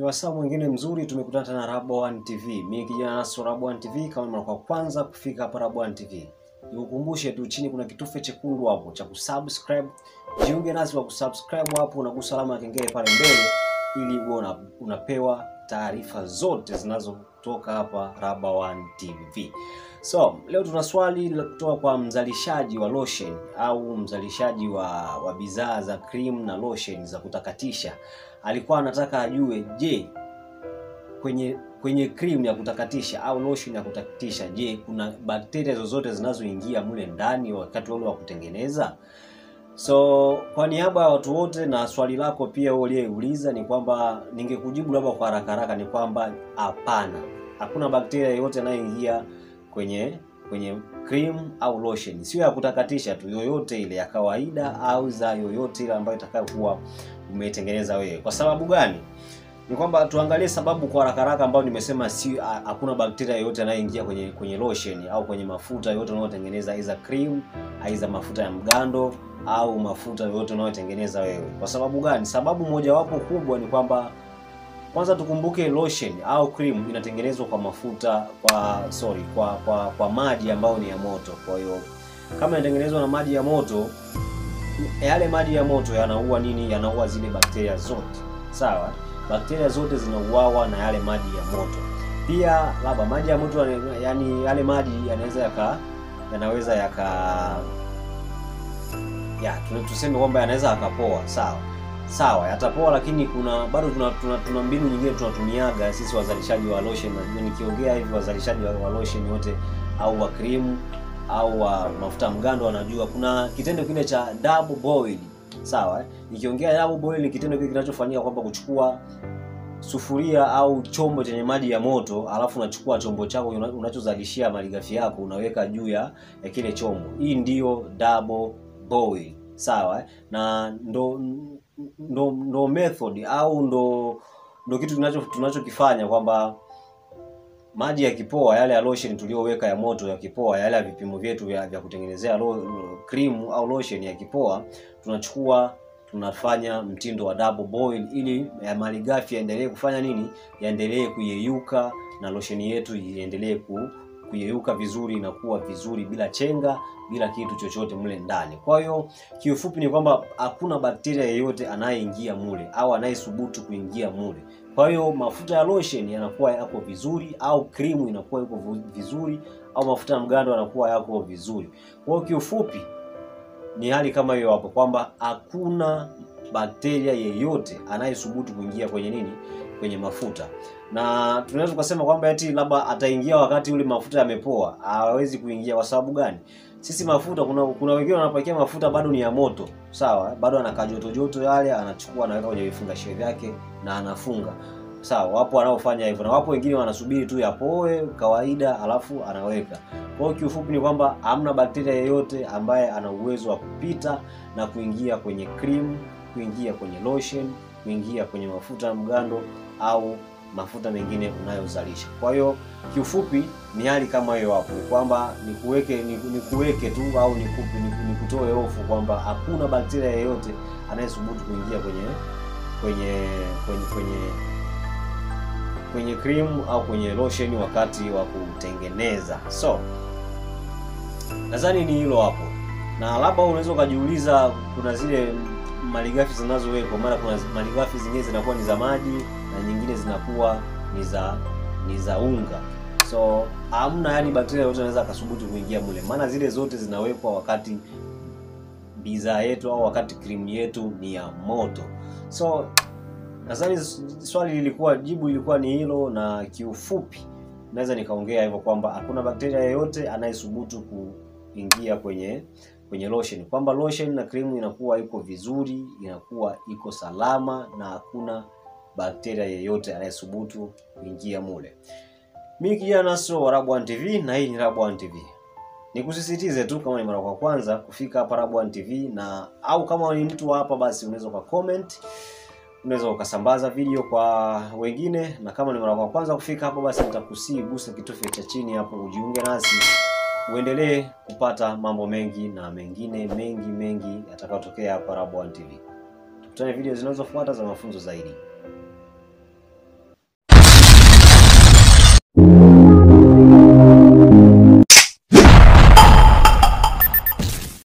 Ni wasaa mwingine mzuri tumekutana tena Rabawan TV. Mimi kijana naso Rabawan TV, kama mara kwa kwanza kufika hapa Rabawan TV. Nikukumbushe tu chini kuna kitufe chekundu hapo cha kusubscribe. Jiunge nasi kwa kusubscribe hapo, unagusa alama ya kengele pale mbele ili uone unapewa taarifa zote zinazotoka hapa Rabawan TV. So, leo tuna swali kutoka kwa mzalishaji wa lotion au mzalishaji wa bidhaa za cream na lotion za kutakatisha. Alikuwa anataka ajue, je, kwenye cream ya kutakatisha au lotion ya kutakatisha, je, kuna bakteria zozote zinazoingia mule ndani wakati wa kutengeneza? So, kwa niaba ya watu wote na swali lako pia uliyeuliza ni kwamba ningekujibu labda kwa haraka haraka ni kwamba hapana. Hakuna bakteria yoyote inayoingia kwenye cream au lotion. Sio ya kutakatisha tu, yoyote ile ya kawaida au za yoyote ile ambayo itakayokuwa umetengeneza wewe. Kwa sababu gani? Ni kwamba tuangalie sababu kwa haraka haraka ambayo nimesema hakuna bakteria yoyote anayoingia kwenye lotion au kwenye mafuta yote unayotengeneza, aidha cream, aidha mafuta ya mgando au mafuta yote unayotengeneza wewe. Kwa sababu gani? Sababu moja wapo kubwa ni kwamba kwanza tukumbuke lotion au cream inatengenezwa kwa mafuta kwa maji ambayo ni ya moto. Kwa hiyo kama inatengenezwa na maji ya moto, yale maji ya moto yanaua nini? Yanaua zile bakteria zote. Sawa? Bakteria zote zinauawa na yale maji ya moto. Pia labda maji ya moto, yani yale maji tuseme kwamba yanaweza yakapoa. Sawa, yatapoa, lakini bado tuna mbinu nyingine tunatumiaga sisi wazalishaji wa lotion. Nikiongea hivi wazalishaji wa lotion wote au wa cream au wa mafuta mgando wanajua kuna kitendo kile cha double boil. Sawa? Nikiongea double boil ni kitendo kile kinachofanyika kwamba kuchukua sufuria au chombo chenye maji ya moto, alafu unachukua chombo chako unachozalishia malighafi yako unaweka juu ya kile chombo. Hii ndio double boil. Sawa? Na ndo method au ndo kitu tunachokifanya kwamba maji yakipoa, yale ya lotion tuliyoweka ya moto yakipoa, yale ya vipimo vyetu vya kutengenezea cream au lotion yakipoa, tunafanya mtindo wa double boil ili ya malighafi yaendelee kufanya nini? Yaendelee kuyeyuka na lotion yetu iendelee kuyeyuka vizuri na kuwa vizuri bila chenga, bila kitu chochote mule ndani. Kwa hiyo kiufupi ni kwamba hakuna bakteria yeyote anayeingia mule au anayesubutu kuingia mule. Kwa hiyo mafuta ya lotion yanakuwa yako vizuri, au cream inakuwa iko vizuri, au mafuta ya mgando yanakuwa yako vizuri. Kwa hiyo kiufupi ni hali kama hiyo hapo, kwamba hakuna bakteria yeyote anayesubutu kuingia kwenye mafuta. Na tunaweza kusema kwamba eti labda ataingia wakati ule mafuta yamepoa. Hawezi kuingia. Kwa sababu gani? Sisi mafuta, kuna wengine wanapakia mafuta bado ni ya moto. Sawa? Bado anakaa joto yale, anachukua anaweka kwenye vifungashio vyake na anafunga. Sawa? Wapo wanaofanya hivyo, na wapo wengine wanasubiri tu yapoe kawaida alafu anaweka. Kwa hiyo kiufupi ni kwamba hamna bakteria yeyote ambaye ana uwezo wa kupita na kuingia kwenye cream, kuingia kwenye lotion, kuingia kwenye mafuta ya mgando au mafuta mengine unayozalisha. Kwa hiyo kiufupi ni hali kama hiyo hapo, kwamba nikuweke tu au nikutoe hofu kwamba hakuna bakteria yeyote anayesubutu kuingia kwenye cream au kwenye lotion wakati wa kutengeneza. So, nadhani ni hilo hapo. Na labda unaweza kujiuliza, kuna zile malighafi zinazowekwa, mara kuna malighafi zingine zinakuwa ni za maji na nyingine zinakuwa ni za unga. So, hamna yani bakteria yote anaweza kasubutu kuingia mule, maana zile zote zinawekwa wakati bidhaa yetu au wakati cream yetu ni ya moto. So, nadhani jibu lilikuwa ni hilo, na kiufupi naweza nikaongea hivyo kwamba hakuna bakteria yoyote anayesubutu kuingia kwenye lotion, kwamba lotion na cream inakuwa iko vizuri, inakuwa iko salama na hakuna bakteria yeyote anayesubutu kuingia mule. Mimi kijana naso wa Rabawan TV, na hii ni Rabawan TV. Nikusisitize tu, kama ni mara kwa kwanza kufika hapa Rabawan TV, au kama ni mtu hapa, basi unaweza comment, unaweza ukasambaza video kwa wengine, na kama ni mara kwa kwanza kufika hapa, basi nitakusii gusa kitufe cha chini hapo ujiunge nasi, uendelee kupata mambo mengi na mengine mengi yatakayotokea hapa Rabawan TV. Tukutane video zinazofuata za mafunzo zaidi.